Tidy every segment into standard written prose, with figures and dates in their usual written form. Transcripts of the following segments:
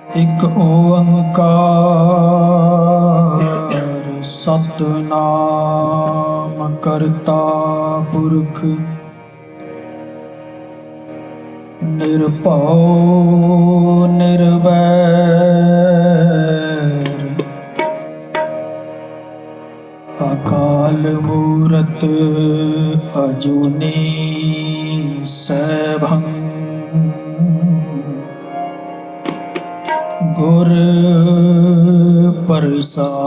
एक ओंकार सतनाम करता पुरख निर्भौ निर्वैर अकाल मूरत अजूनी सैभं गुर प्रसाद।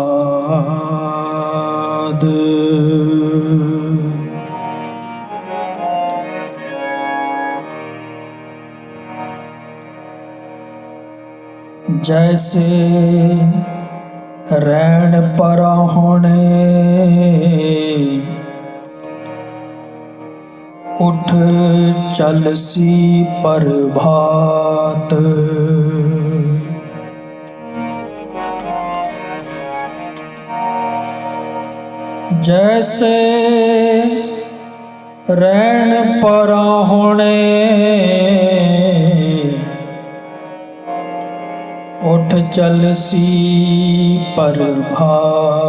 जैसे रैन पराहुणे उठ चलसी प्रभात, जैसे रैन पराहुणे उठ चलसी प्रभात।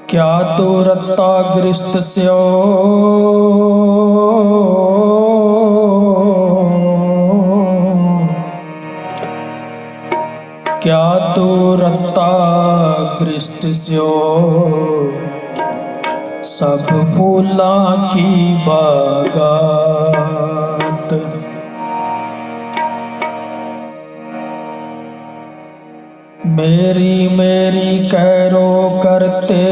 क्या तो रत्ता गृस्त स्यो क्या तो रत्ता गृस्त स्यो सब फूला की बागात। मेरी मेरी कैरो करते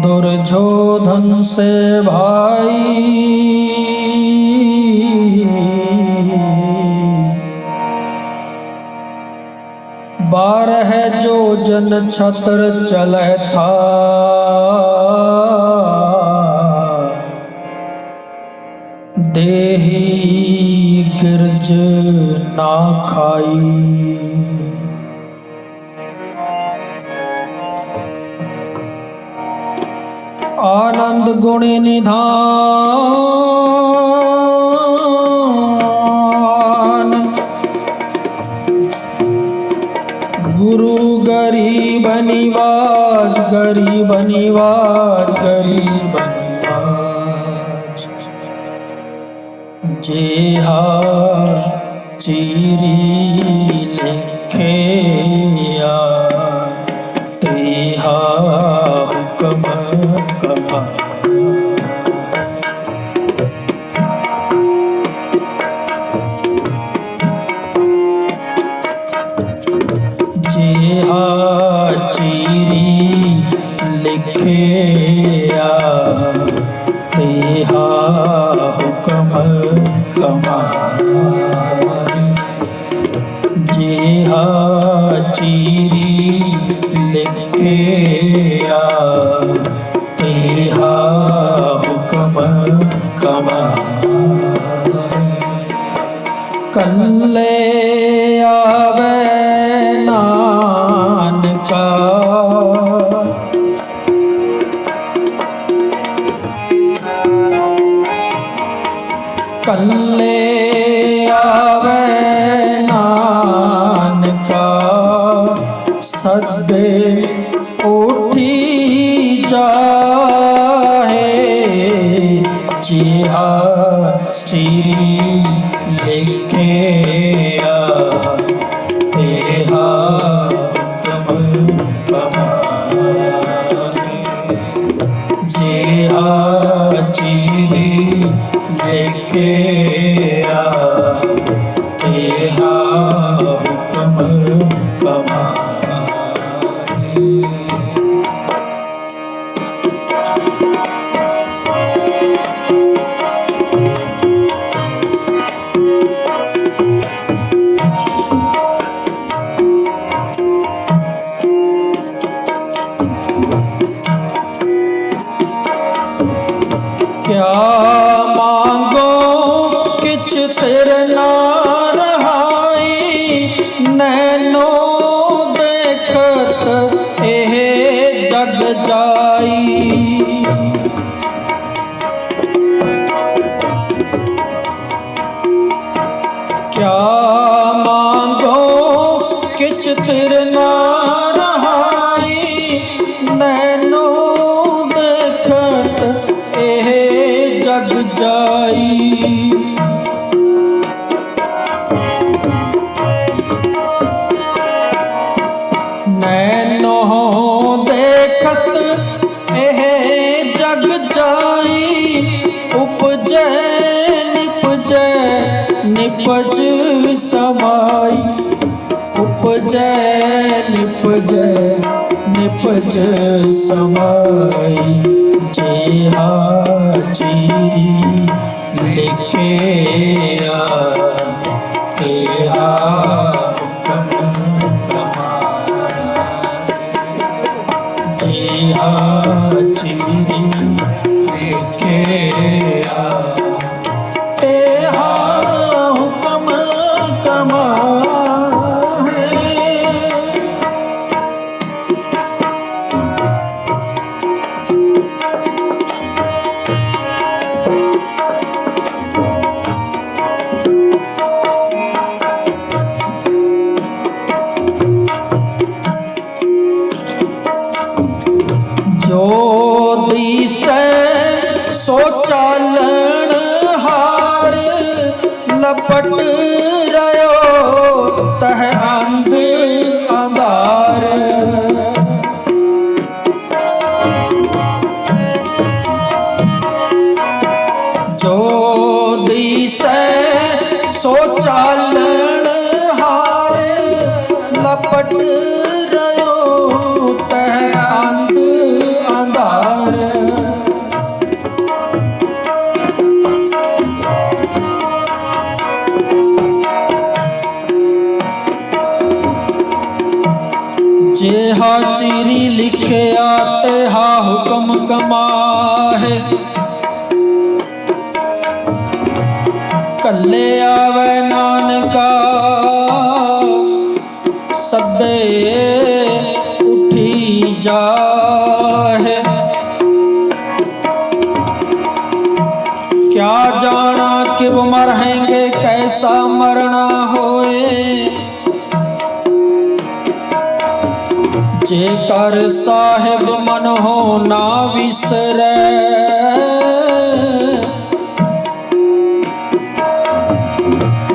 दुर्योधन से भाई, बारह जो जन छत्र चले था देही गिरज ना खाई। आनंद गुणी निधान गुरु गरीब निवाज, गरीब निवाज, गरीब निवाज। जेहा चीरी लिखे या तेहा हुक्म कमा। जेहा चीरी लिखे या तेहा हुक्म कमाए। जेहा चीरी लिखे या तेहा हुक्म कमाए। कल्ले आवे नानका कल्ले आवे नानका सदे उठी जाहे। जेहा चीरी लिखे या तेहा हुक्म कमाए। जेहा चीरी लिखे या तेहा हुक्म कमाए। क्या मांगो किच तेरे ना रहाई, नैनो देखत एह जग जग जाई। क्या मांगो किछ थिर ना रहाई, नैनो देखत एह जग जाई। नैनो देखत एह जग जाई, उपजै निपजै निपज समाई। उपजै निपजै निपज समाई। जेहा चीरी लिखे आ, तेहा हुक्म कमाए। जेहा चीरी लिखे आ, तेहा हुक्म कमाए। जो दिसै सो चालन हार, लपट रहो तह अंध अंधार। जो दिसै सो चालन हार, लपट रहो तह अंध अंधार। जेहा चीरी लिखे आते हा हुक्म कमाहे, कल्ले आवे नानका सदे उठी जाहे। क्या जाना कि वो मरहेंगे कैसा मरना होए, जेकर साहिब मन हो ना विसरे।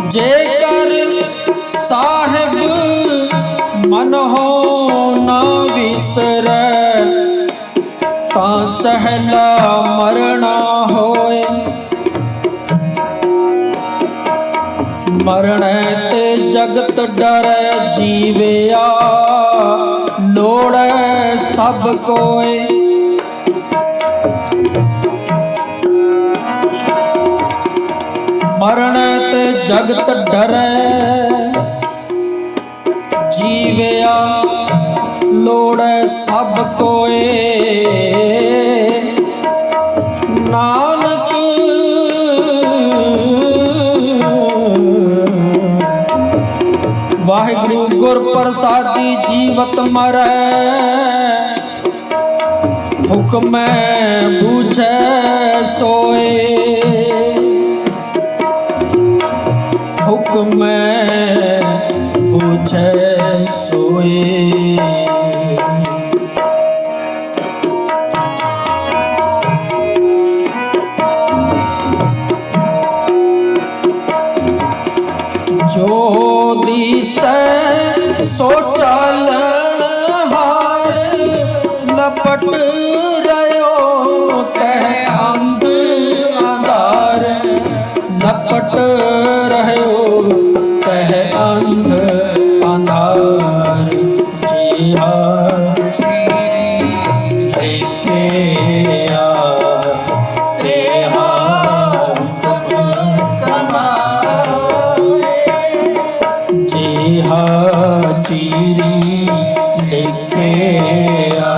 जेकर साहिब मन हो ना विसरे, ता सहला मरना होए। मरने ते जगत डरे जीविया, लोड़े सब कोय। मरने ते जगत डरे जीविया, लोड़े सब कोय। नानक वाहिगुरु गुर प्रसादी जीवत मरै, हुक्म बूझे सोए। हुक्म बूझे सोए। जो दिसै सो चालन हार, लपट रहो तह अंध अंधार। लपट रहो तह अंध अंधार। जिहा लेके आ, तेहा हुक्म कमाए। जिहा चीरी लेके आ,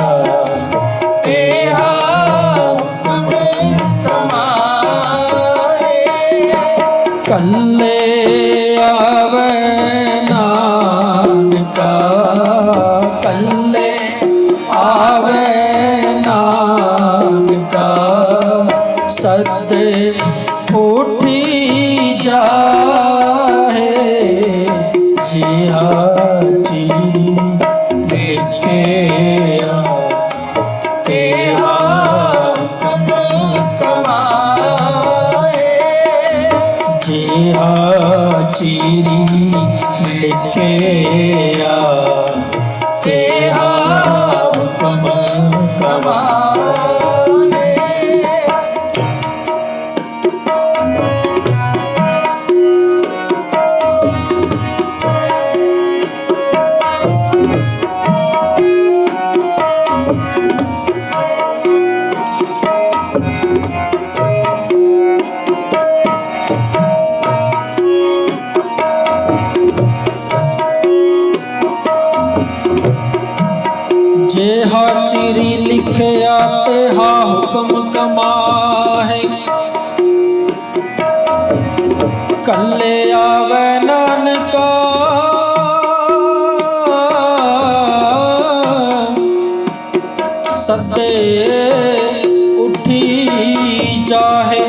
जेहा चिरी लिखया तेहा हुक्म कमाहे, कल्ले आवे नानका सदे उठी जाहे।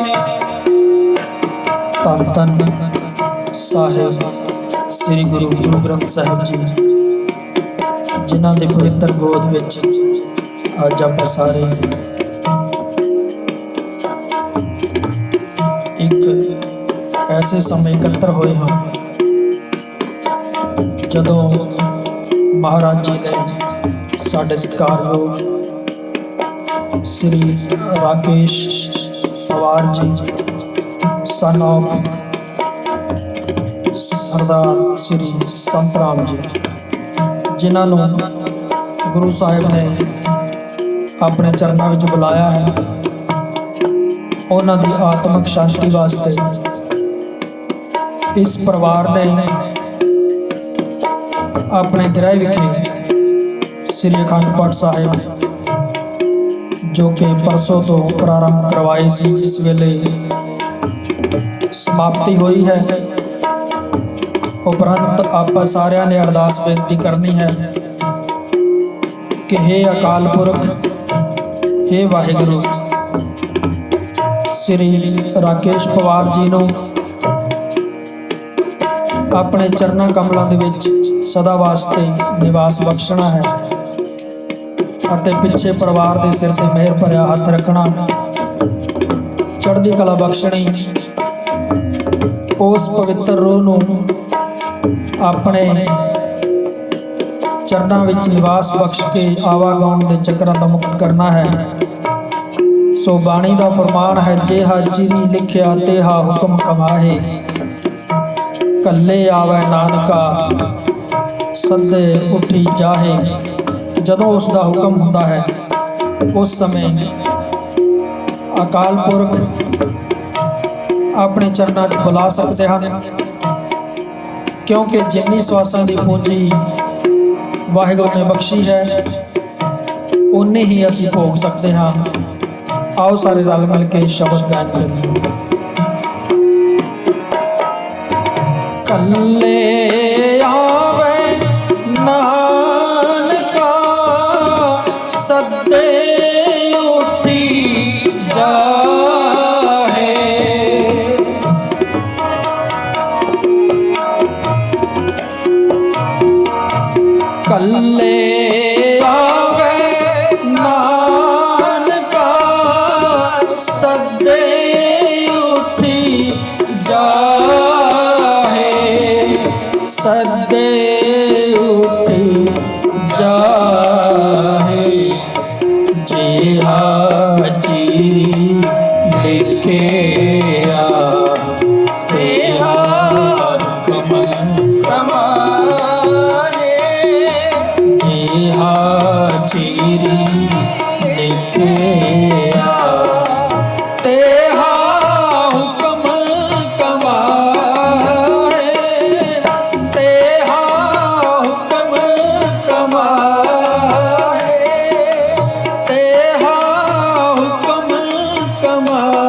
धन धन साहिब श्री गुरु ग्रंथ साहिब जी, जिन्हां दे पवित्र गोद विच अज आप सारे एक ऐसे समय इकट्ठर होए हैं जदों महाराज जी ने साडे सत्कारयोग श्री राकेश पवार जी सन ऑफ सरदार श्री संत राम जी, जिन्होंने गुरु साहिब ने अपने चरणों में बुलाया है, उन्हों की आत्मिक शांति वास्ते इस परिवार ने अपने गृह विखे श्री अखंड पाठ साहिब जो कि परसों तो प्रारंभ करवाए सी, इस वेले समाप्ति हुई है। उपरंत आप सारिया ने अरदास बेनती करनी है कि हे अकाल पुरख, हे वाहिगुरु, श्री राकेश पवार जी नूं अपने चरणा कमलों दे विच सदा वास्ते निवास बख्शना है अते पिछे परिवार के सिर से मेहर भरिया हथ रखना, चढ़दी कला बख्शनी, उस पवित्र रूह नूं अपने चरणों विच निवास बख्श के आवागौन के चक्रां तो मुक्त करना है। सो बाणी का फरमान है, जेहा चिरी लिखया तेहा हुक्म कमाहे, कल्ले आवे नानका सदे उठी जाहे। जदों उसका हुक्म होता है उस समय अकाल पुरख अपने चरणों में बुला सकते हैं, क्योंकि जिन्नी स्वासां की पूंजी वाहिगुरु ने बख्शी है उन्नी ही असी भोग सकते हाँ। आओ सारे रल मिल के शब्द गान करिए। कल्ले आवे नानका सदे उठी जाहे, कल्ले आवे नानका सदे उठी जाहे, सदे उठी जाहे। जेहा चिरी लिखे तेहा हुक्म कमाहे, जेहा चिरी लिखे तेहा हुक्म कमाहे, तेहा हुक्म कमाहे, तेहा हुक्म कमाहे।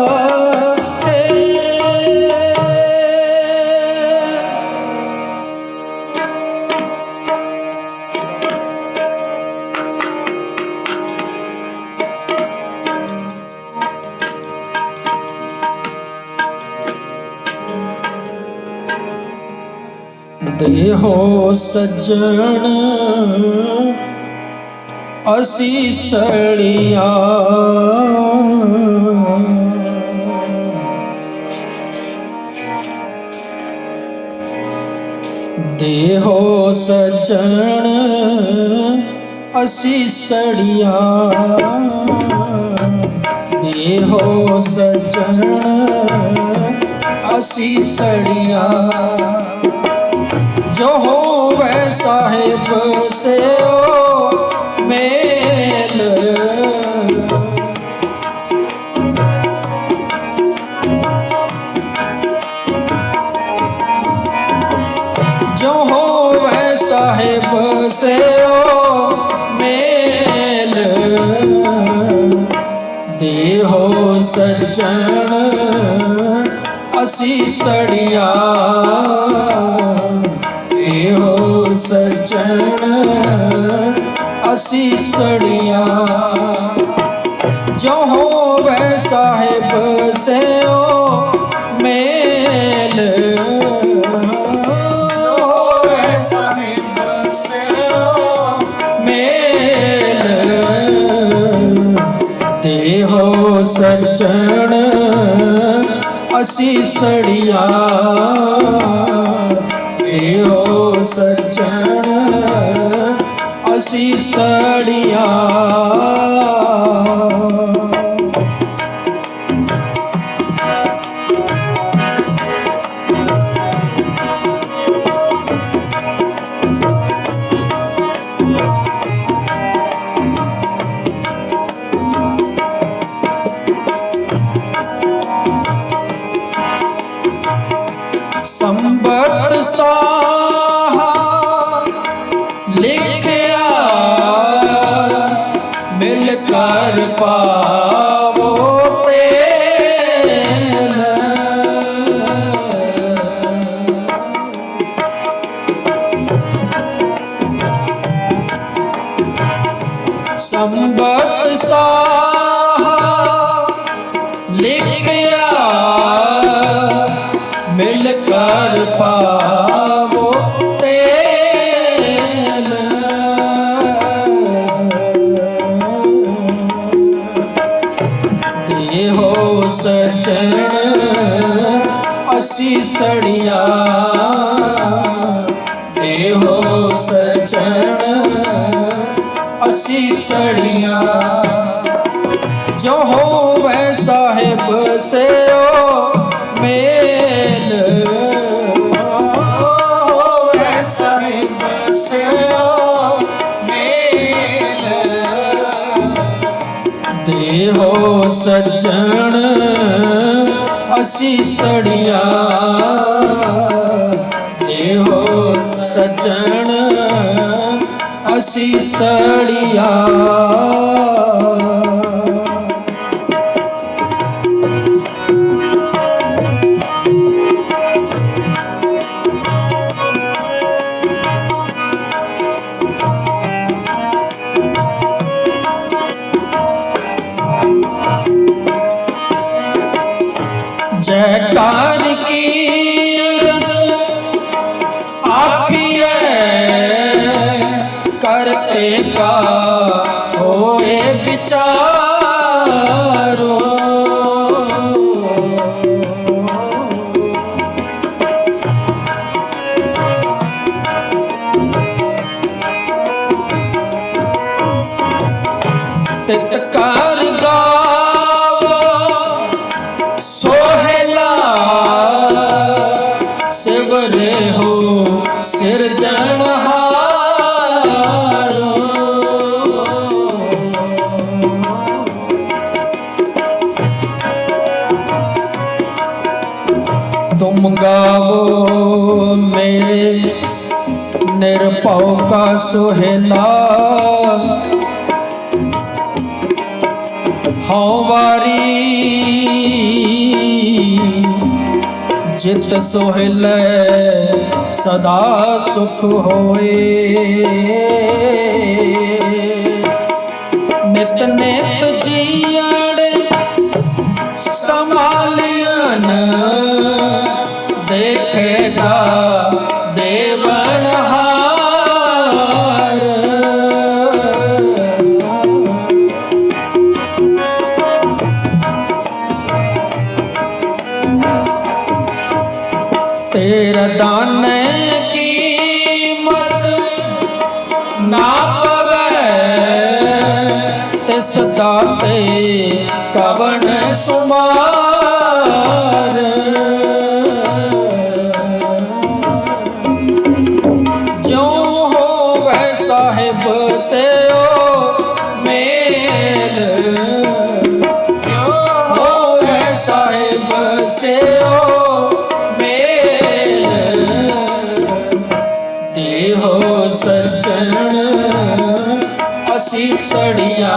देहो सज्जन असीसड़िया, देहो सज्जन असीसड़िया, देहो सज्जन असीसड़िया। जो होवे साहिब से ओ मेल देहो सज्जन असीसड़िया, देहो सज्जन असीसड़िया। जो होवे साहिब से ओ मेल, होवे साहिब से ओ मेल, देहो सज्जन असीसड़िया, देहो सज्जन असीसड़िया। संबत साहा लिखया मिलकर पावो तेल, संबत साहा लिखया मिलकर पावो तेल, देहो सज्जन असीसड़िया, देहो सज्जन असीसड़िया। जो होवे साहिब से ओ मेल, होवे साहिब से ओ मेल, देहो सज्जन असीसड़िया, देहो सज्जन असीसड़िया। जयकार की आखिए करते का होए विचारो, तितकार गावो सोहेला सिवरे हो सिरजनहारो, तुम गावो मेरे निरपौ का सोहेला, हाँ वारी जित सोहले सदा सुख होए, नित नित जियण संभालियन देखेगा देवनहार, तेरा दाने की मत ना पवे, तिस दाते कवन सुमार, जो होवे साहिब से ओ मेल, जो होवे साहिब से ओ देहो सज्जन असीसड़िया,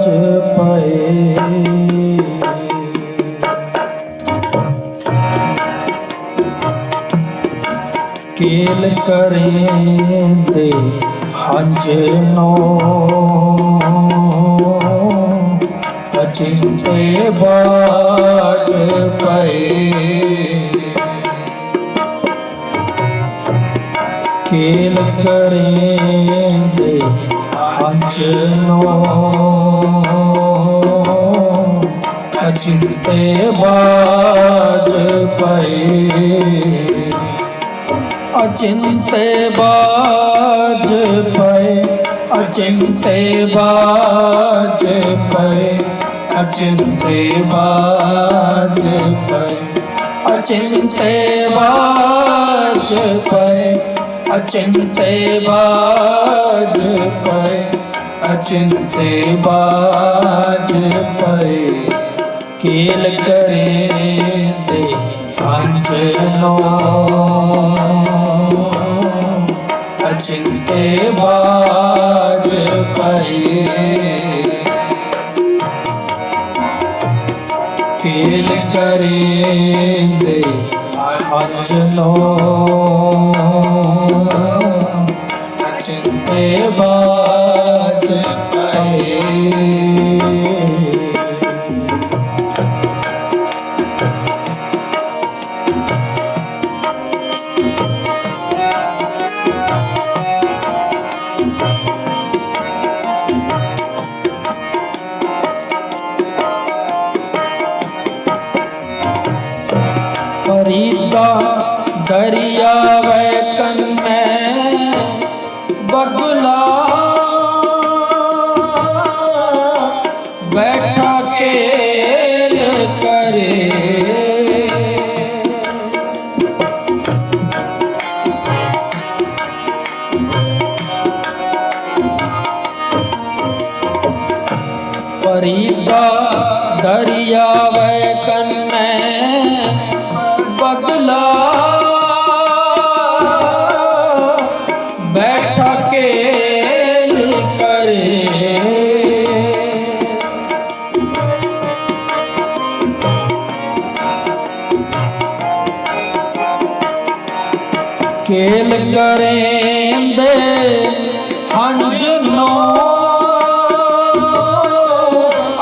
बाज पए। केल करेंदे हंज नो अचिंते बाज पए। केल करेंदे हंज नो अचिंते बाज पए। अचिंते बाज पए। अचिंते बाज पए। अचिंते बाज पए। अचिंते बाज पए। अचिंते बाज पए। अचिंते बाज पए। केल करेंदे हंज नो अचिंते बाज पए। केल करेंदे हंज नो अचिंते बाज पए। फरीदा दरिया वै कन्ने बगुला बैठा केल करे। फरीदा दरिया वै कन्ने बगला बैठा केल करे। केल करेंदे हंज नो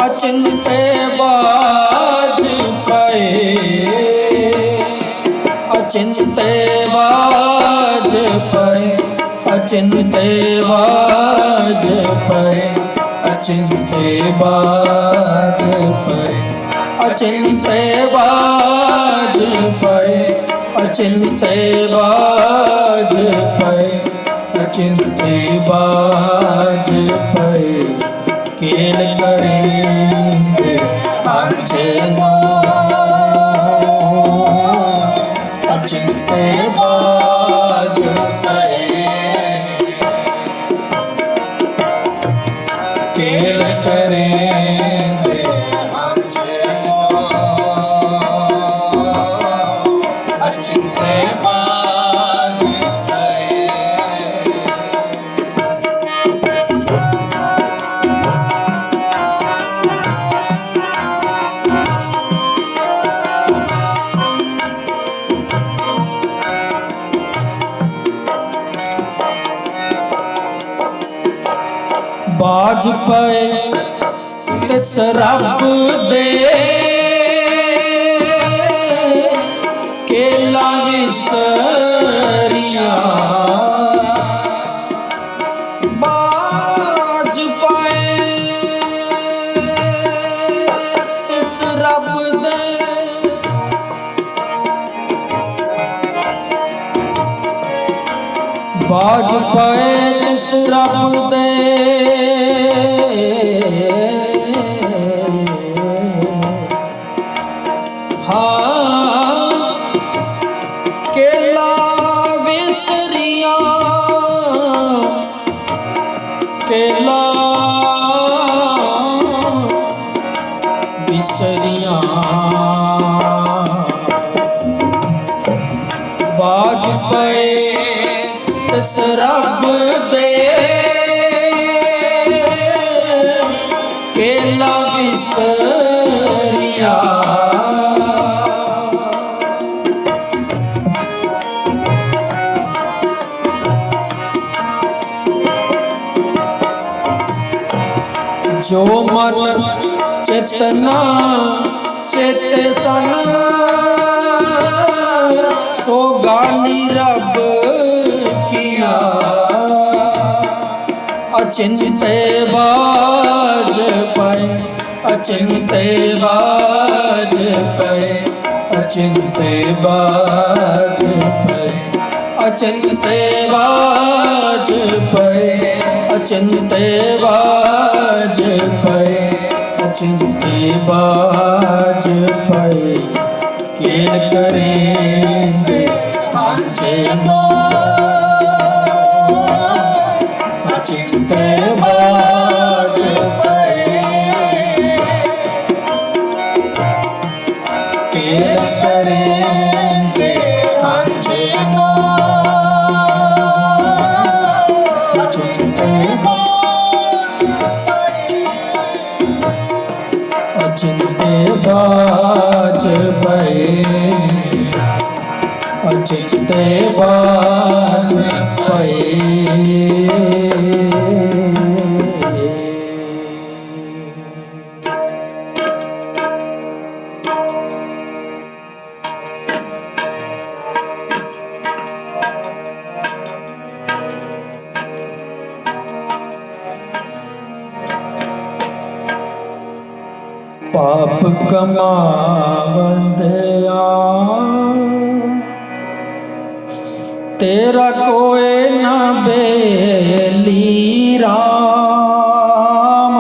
अचिंते बाज पए। अचिंते बाज पए। अचिंते बाज पए। अचिंते बाज पए। अचिंते बाज पए। अचिंते बाज पए। अचिंते बाज पए। केल करेंदे हंज नो अचिंते बाज पए। केल करेंदे हंज नो अचिंते बाज पए। बाज पए तिस रब दे केला विस्तरिया। बाज पए तिस रब दे बाज पए तिस रब दे केला विसरिया। केला विसरिया। बाज पए तिस रब दे के जो मन चेतना चेते सन सो गाली रब किया अचिंते बाज पाए अचिंते बाज पाए अचिंते बाज पाए अचिंते बाज पाए अचिंते बाज पाए अचिंते बाज पाए केल करेंगे पांचे अचिंते बाज पाए केल करेंगे पांचे अचिंते अचिंते बाज पाए अचिंते बाज पाए। पाप कमावंदया तेरा कोई न बेली राम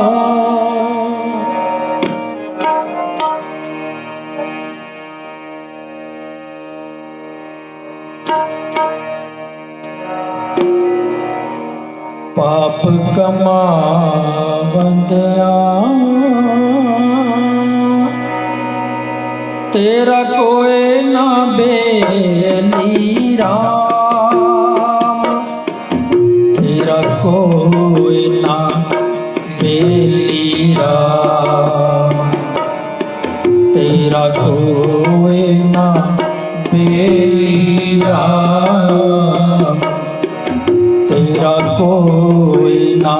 पाप कमावंदया तेरा कोई ना बेली राम तेरा कोई ना बेली राम तेरा कोई ना बेली राम तेरा कोई ना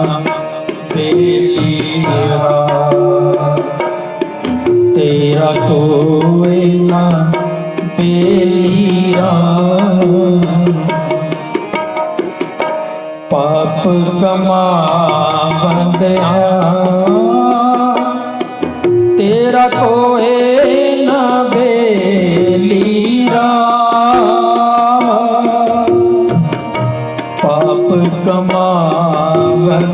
बेली राम तेरा कोई ना बेली राम पाप कमावंदया तेरा कोई ना बेली राम पाप कमावंदया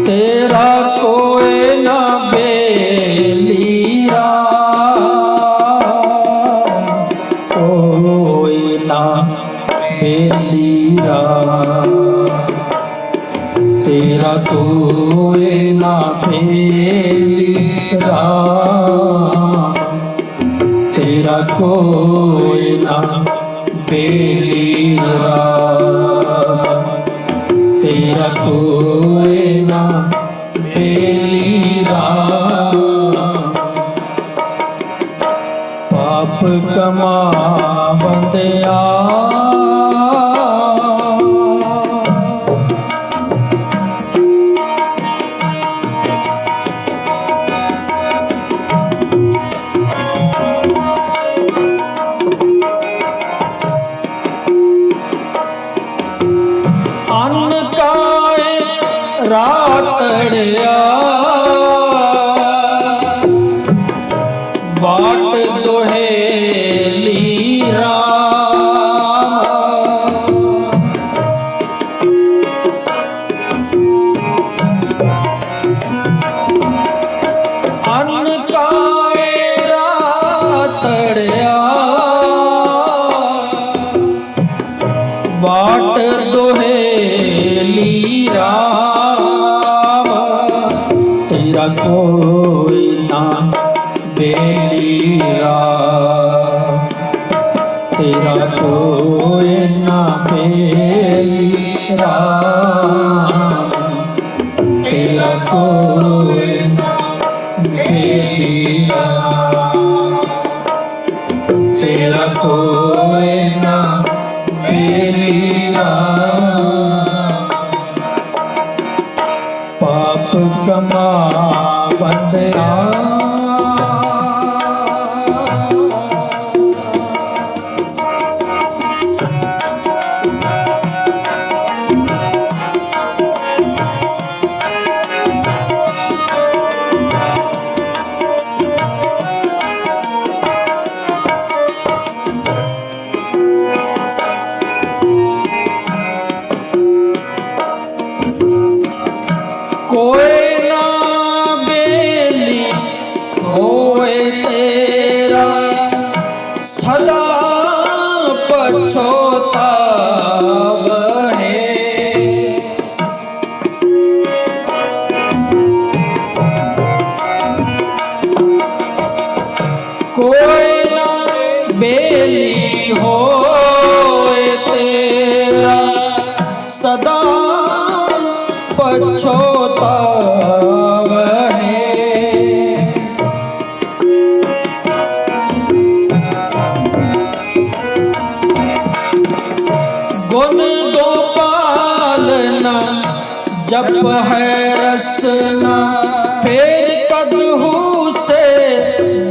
तेरा कोई ना बेली राम कोई ना बेली राम तेरा कोई ना बेली राम तेरा कोई ना बेली राम तेरा कोई ना बेली राम पाप कमावंदया अन्न काए रातड़िया बाट दोहेली राम अन्न काए रातड़िया बाट दोहेली राम तेरा कोई ना बेली राम तेरा कोई ना बेली राम तेरा कोई ना बेली राम तेरा कोई ना बेली राम सदा पछोतावहे। गुण गोपाल न जप है रसना, फिर कदहू से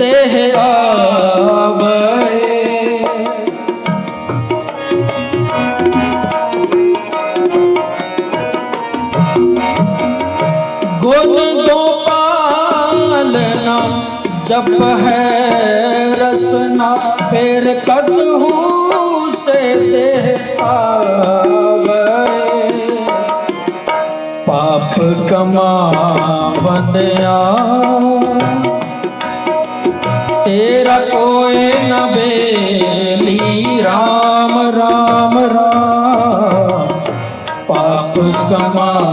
देह आवै। गुण गोपाल न जप है रसना, फिर कदहू से देह आवै। पाप कमावंदिया तेरा कोई न बेली, राम राम राम। पाप कमावंदिया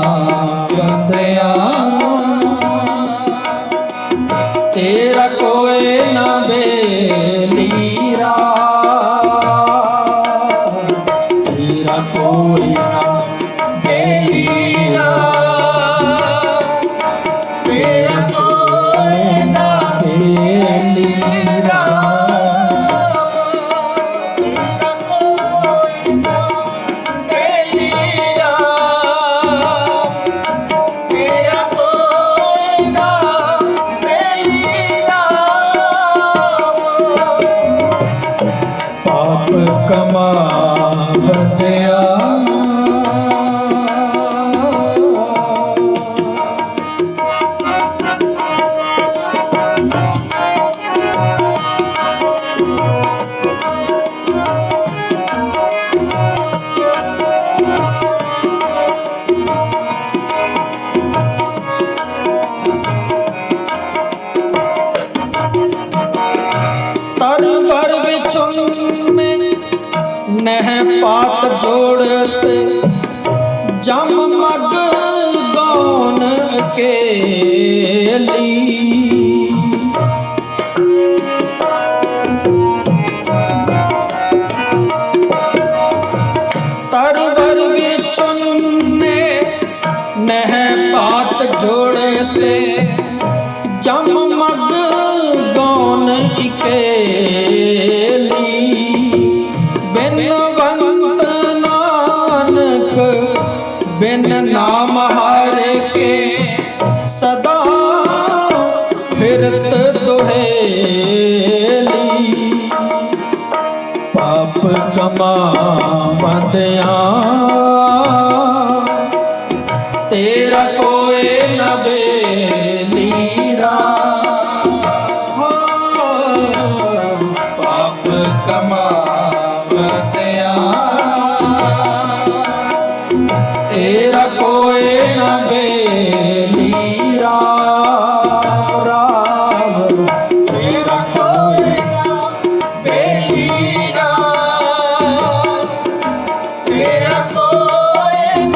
तेरा कोई न बेली, राम तेरा कोई न बेली, तेरा कोई न बेली, तेरा कोई न बेली, तेरा कोई न बेली। पाप कमावंदिया तरवर बिछुने नह पात जोड़ते, जम मग गौन अकेली। तरवर बिछुने नह पात जोड़ते, जम मग गौन अकेली। बिन वंद नानक बिन नाम हारे के, सदा फिरत दुहेली। पाप कमावंदिया तेरा कोई न बेली, पाप कमावंदिया तेरा कोई न बेली, राम तेरा कोई न बेली, तेरा कोई न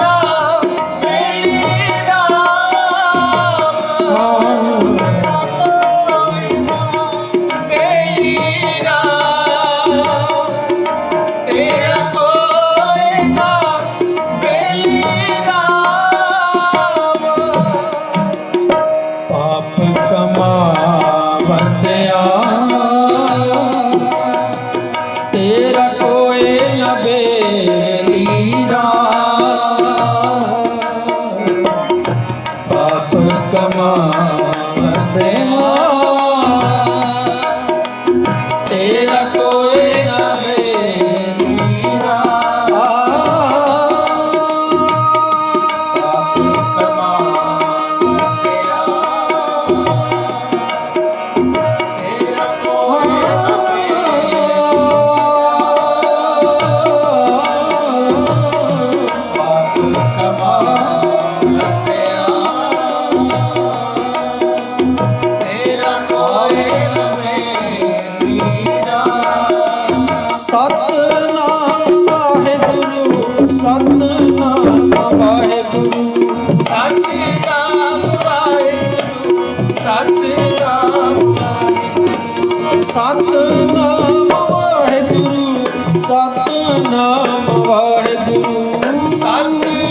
बेली, पाप कमावंदिया तेरा कोई न बेली, पाप कमावंदिया तेरा कोई न बेली, सतनाम वाहेगुरु, सतनाम वाहेगुरु, सतनाम वाहेगुरु, सतनाम वाहेगुरु, सतनाम वाहेगुरु, सतनाम वाहेगुरु, सतनाम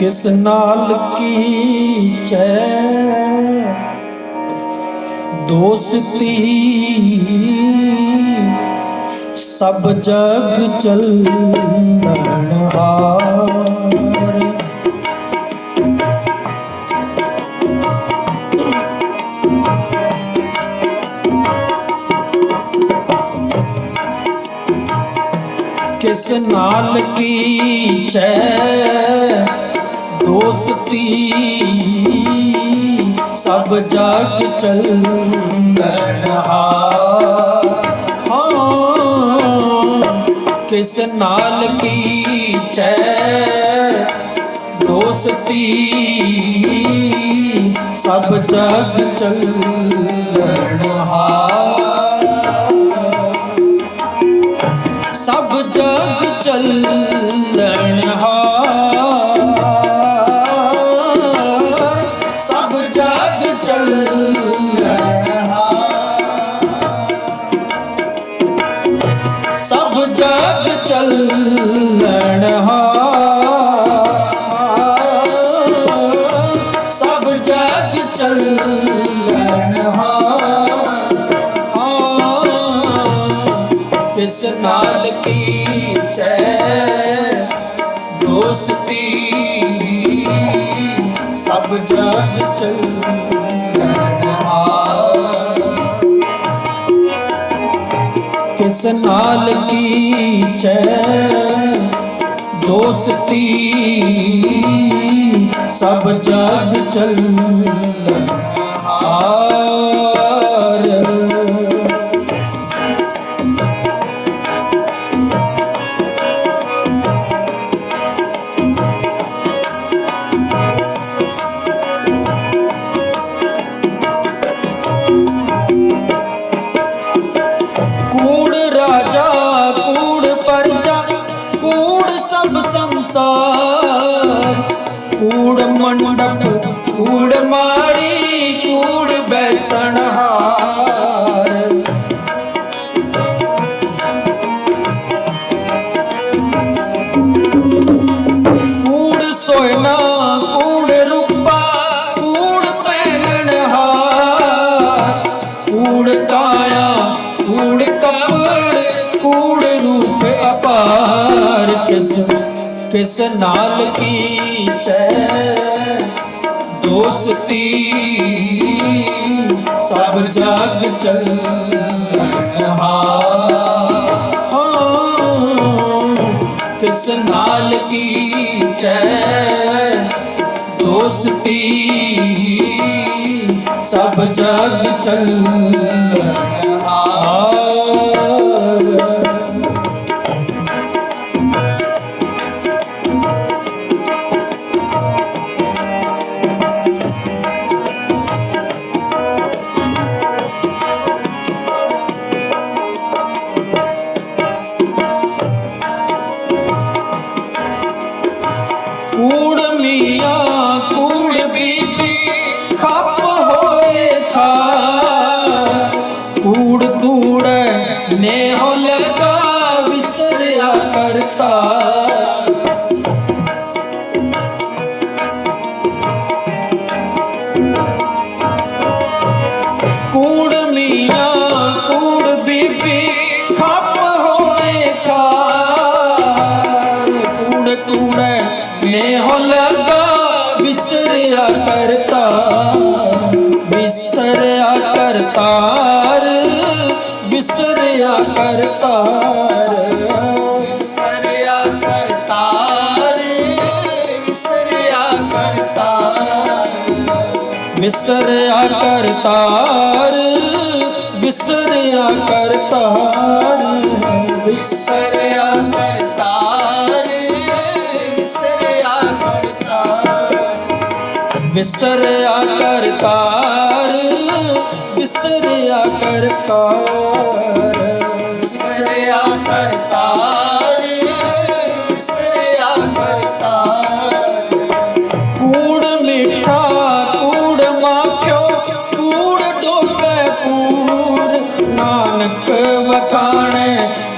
किस नाल कीचै दोस्ती सब जग चलनहार। किस नाल कीचै दोस्ती सब जग चलनहार। किस नाल कीचै दोस्ती सब जग चलनहार। सब जग चलनहार। सब जग चलनहार। सब जग चलनहार। सब जग चलनहार। किस नाल कीचै दोस्ती सब जग चलनहार। किस नाल कीचै दोस्ती सब जग चलनहार। कूड़ राजा कूड़ प्रजा कूड़ सब संसार। कूड़ मंडप कूड़ माड़ी कूड़ बैसनहार। कूड़ सोना कूड़ रूपा कूड़ पहननहार। कूड़ काया कूड़ कपड़ कूड़ रूप अपार। किस नाल कीचै दोस्ती सब जग चलनहार। किस नाल कीचै दोस्ती सब जग चलनहार। कूड़ मियाँ कूड़ बीबी खप होए था। कूड़ कूड़ ने हो लगा विसरिया करता। कूड़ मियाँ कूड़ बीबी खप होए था। कूड़ कूड़ ने हो लगा विसरिया करता। विसरिया करतार विसरिया करतार। विसरिया करतार विसरिया करतार। विसरिया करतार विसरिया करतार। विसरिया करतार विसरिया करतार। विसरिया करतार विसरिया करतार। विसरिया करतार विसरिया करतार। कूड़ मीठा कूड़ माखियो कूड़ डोबे पूर। नानक वखाणे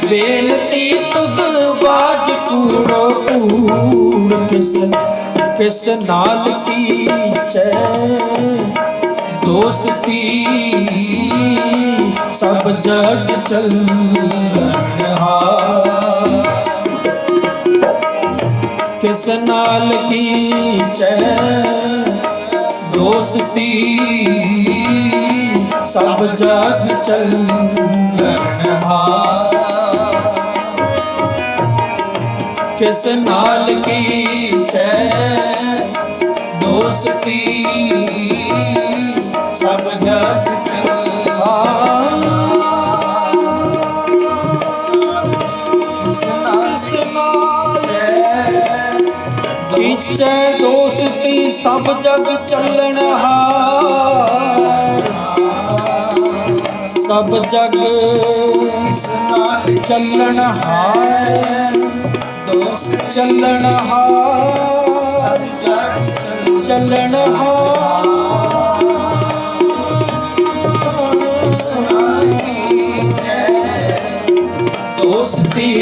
बेनती तुद बाज कूड़ो कूड़। किस नाल कीचै दोस्ती सब जग चलनहार। किस नाल कीचै दोस्ती सब जग चलनहार। किस नाल कीचै दोस्ती सब जग चलनहार। कीचै दोस्ती सब जग चलनहार। सब जग चलनहार दोस्त चलनहार चलनहार। दोस्ती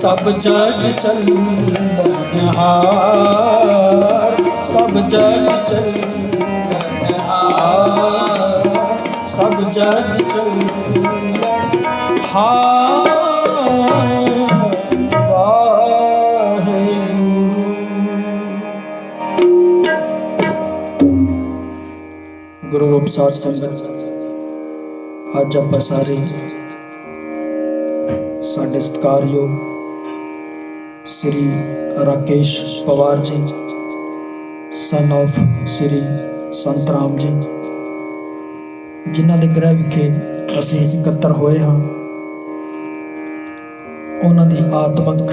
सब जग चलनहार। सब जग चलनहार। सब जग चलनहार। गुरु रूप साध संगत ਅੱਜ ਆਪਾਂ ਸਾਰੇ ਸਾਡੇ ਸਤਿਕਾਰਯੋਗ ਸ੍ਰੀ ਰਾਕੇਸ਼ ਪਵਾਰ ਜੀ ਸਨ ਆਫ ਸ੍ਰੀ ਸੰਤ ਰਾਮ ਜੀ ਜਿਨ੍ਹਾਂ ਦੇ ਗ੍ਰਹਿ ਵਿਖੇ ਅਸੀਂ ਇਕੱਤਰ ਹੋਏ ਹਾਂ, ਉਹਨਾਂ ਦੀ ਆਤਮਿਕ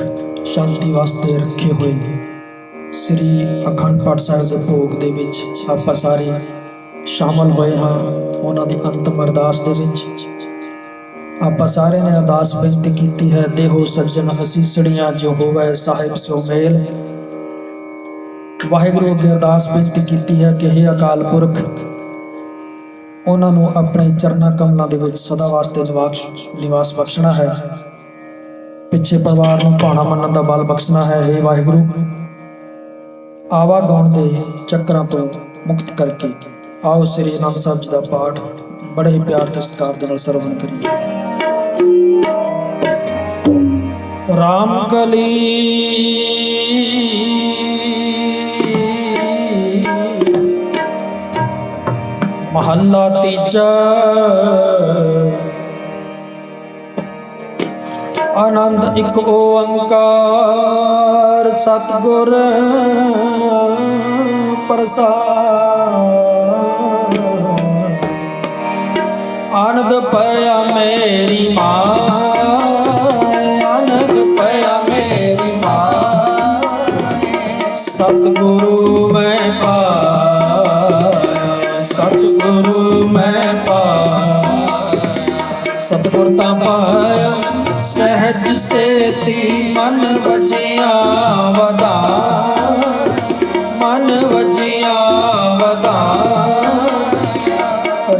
ਸ਼ਾਂਤੀ ਵਾਸਤੇ ਰੱਖੇ ਹੋਏ ਸ੍ਰੀ ਅਖੰਡ ਪਾਠ ਸਾਹਿਬ ਦੇ ਭੋਗ ਦੇ ਵਿੱਚ ਆਪਾਂ ਸਾਰੇ ਸ਼ਾਮਲ ਹੋਏ ਹਾਂ। ਉਹਨਾਂ ਦੀ ਅੰਤਮ ਅਰਦਾਸ ਦੇ ਵਿੱਚ ਆਪਾਂ ਸਾਰਿਆਂ ਨੇ ਅਰਦਾਸ ਬੇਨਤੀ ਕੀਤੀ ਹੈ, ਦੇਹੋ ਸੱਜਣ ਅਸੀਸੜੀਆਂ ਜੋ ਹੋਵੇ ਸਾਹਿਬ ਸੋ ਮੇਲ। ਵਾਹਿਗੁਰੂ ਅੱਗੇ ਅਰਦਾਸ ਬੇਨਤੀ ਕੀਤੀ ਹੈ ਕਿ ਹੇ ਅਕਾਲ ਪੁਰਖ ਉਹਨਾਂ ਨੂੰ ਆਪਣੇ ਚਰਨਾਂ ਕਮਲਾਂ ਦੇ ਵਿੱਚ ਸਦਾ ਵਾਸਤੇ ਨਿਵਾਸ ਬਖਸ਼ਣਾ ਹੈ, ਪਿੱਛੇ ਪਰਿਵਾਰ ਨੂੰ ਭਾਣਾ ਮੰਨਣ ਦਾ ਬਲ ਬਖਸ਼ਣਾ ਹੈ। ਹੇ ਵਾਹਿਗੁਰੂ ਆਵਾਗਾਉਣ ਦੇ ਚੱਕਰਾਂ ਤੋਂ ਮੁਕਤ ਕਰਕੇ आओ श्री आनंद साहब जी का पाठ बड़े ही प्यार ते सत्कार दे नाल सरवण करिए। राम कली महला तीजा आनंद एक ओंकार सतगुर प्रसाद। आनंद पया मेरी माँ, आनंद पया मेरी माँ, सतगुरु मैं पाया, सतगुरु मैं पाया। सतगुरता पाया सहज सेती मन वजिया वदान, मन वजिया वदान।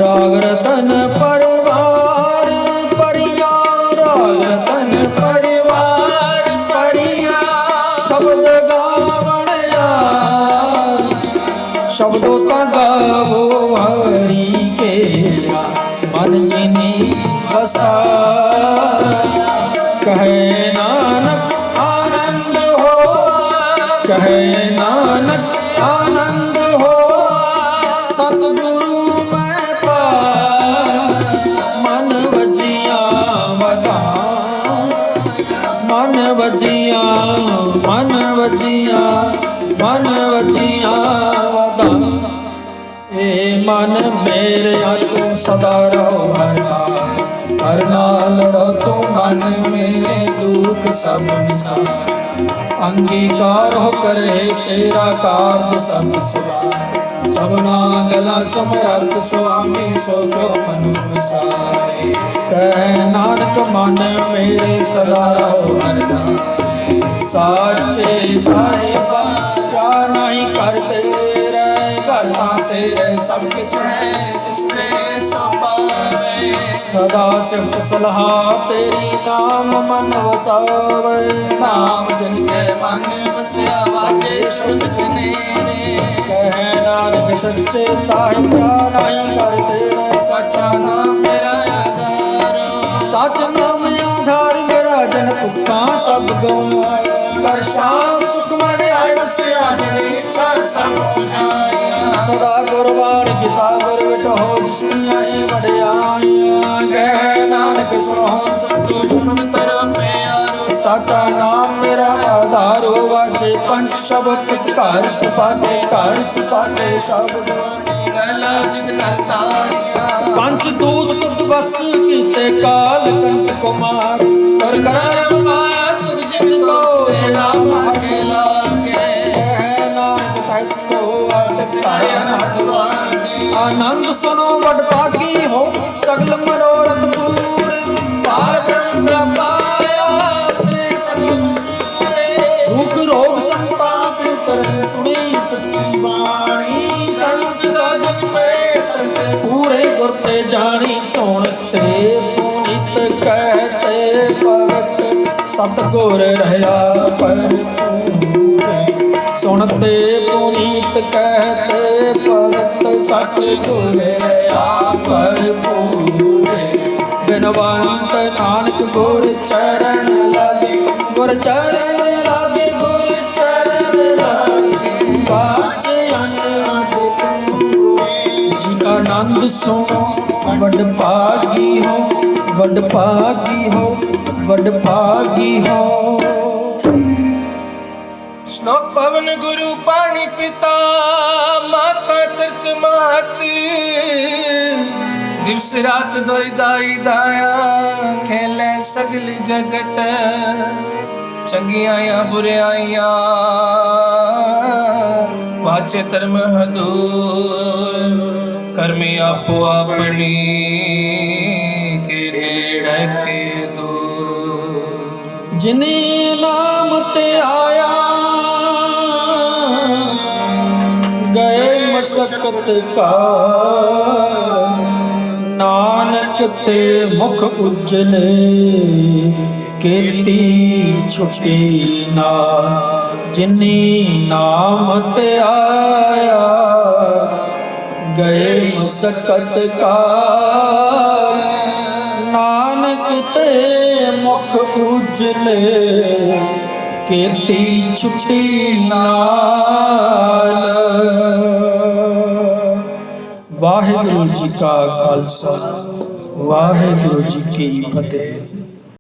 राग रतन परिवार परिया, राग रतन परिवार परिया। शब्द गावणया शब्दों का गावो हरि केरा, मन जिनी बसा। कहे नानक आनंद हो, कहे नानक आनंद हो। सतगुरु मैं पाया मन वजिया वदान, मन वजिया मन वजिया मन वजिया वदान। ए मन मेरे तू सदा रहो हर नाल, हर नाल रहो तू मन मेरे दुख सब निसार। अंगीकार हो करे तेरा कार्य सब सुधार। सबना गला समरथ स्वामी सो जो मनु विसारे। कह नानक मन मेरे सदा रहो हर नाल। साचे साहिबा क्या नहीं करते रे, करता तेरे सब कुछ है जिसने संभाले। सदा सिर्फ सलाह तेरी नाम मन वसावे, नाम जिनके मन बसिया वाजे ਸਚਨੇ ਕਹਿ ਨਾਨਕ ਸੱਚੇ ਸਾਹਿਬ ਨਾਇਆ ਕਰ ਤੇਰਾ ਸੱਚਾ ਨਾਮ ਮੇਰਾ ਆਧਾਰ ਸੱਚ ਨਾਮ ਆਧਾਰ ਮੇਰਾ ਜਨ ਤੁਕਾਂ ਸਭ ਗਵਾਇਆ ਕਰ ਸ਼ਾਮ ਸੁਖ ਮਨ ਆਇ ਵਸਿਆ ਜਨੀ ਇੱਛਾ ਸਭ ਜਾਇਆ ਸਦਾ ਗੁਰਬਾਣ ਗੀਤਾ ਗੁਰ ਵਿਟੋ ਜਿਸਨੀਆਂ ਵਡਿਆਈਆਂ ਕਹਿ ਨਾਨਕ ਸੁਣੋ ਸਤਿ ਸ਼ਬਦ ਤਰ ਪਿਆਰੋ ਸਾਚਾ ਨਾਮ ਮੇਰਾ ਆਧਾਰੋ ਵਾਜੇ ਪੰਜ ਸ਼ਬਦ ਘਰ ਸੁਪਾਤੇ ਸ਼ਬਦ ਗਲਾ ਜਿਤ ਕਰਤਾਰੀਆਂ ਪੰਜ ਦੂਤ ਤੁਧ ਵਸ ਕੀਤੇ ਕਾਲ ਕੰਟ ਕੁਮਾਰ ਕਰ ਕਰਾਂ ਪਾਇਆ ਤੁਧ ਜਿਤ ਕੋ ਸਦਾ ਭਾਗੇ ਲਾਗੇ ਹੈ ਨਾਨਕ ਤੈਸ ਕੋ ਅਟਕ ਧਾਰਿਆ ਭਗਵਾਨ ਆਨੰਦ ਸੁਨੋ ਵਡ ਭਾਗੀ ਹੋ ਸਗਲ ਮਨੋਰਥ ਪੂਰੇ ਪਾਰ ਬ੍ਰਹਮ ਪਾਇਆ ਤੇ ਸਤਿਗੁਰ ਸੂਰੇ ਰੂਪ ਰੋਗ ਸੰਤਾਪ ਉਤਰੇ ਸੁਣੀ ਸੱਚੀ ਬਾਣੀ ਸੰਤ ਸਾਜਨ ਪੇ ਸਰਸੇ ਪੂਰੇ ਗੁਰ ਤੇ ਜਾਣੀ ਸੁਣ ਤੇ ਪੁਨੀਤ ਕਹਤੇ ਭਗਤ ਸਤਿਗੁਰ ਰਹਾ ਭਰਪੂਰੇ ਸੁਣ ਤੇ ਪੁਨੀਤ ਕਹਤੇ ਭਗਤ ਸਤਿਗੁਰ ਰਹਾ ਭਰਪੂਰੇ ਬਿਨਵੰਤ ਨਾਨਕ ਗੁਰ ਚਰਨ ਲਾਗੇ ਗੁਰ ਚਰਨ ਲਾਗੇ ਗੁਰ ਚਰਨ ਲਾਗੇ ਬਾਚੇ ਜੀ ਕਾ ਆਨੰਦ ਸੁਣੋ ਵੱਡ ਭਾਗੀ ਹੋ ਵੱਡ ਭਾਗੀ ਹੋ ਵੱਡ ਭਾਗੀ ਹੋ श्लोक पवन गुरु पानी पिता माता तीर्थ महती दिवस रात दोई दाई दाया खेले सगल जगत चंगियां बुराइयां वाचे धर्म हदूर कर्मी आपो अपनी के नेड़े के दूर जिने नाम ते आया गए मशक्कत का नानक ते मुख उज्जले केती छुटी ना जिनी नाम ते आया गए मशक्कत का नानक ते मुख उजले केती छुटी नाल वाहिगुरु जी का खालसा वाहिगुरु जी की फतेह।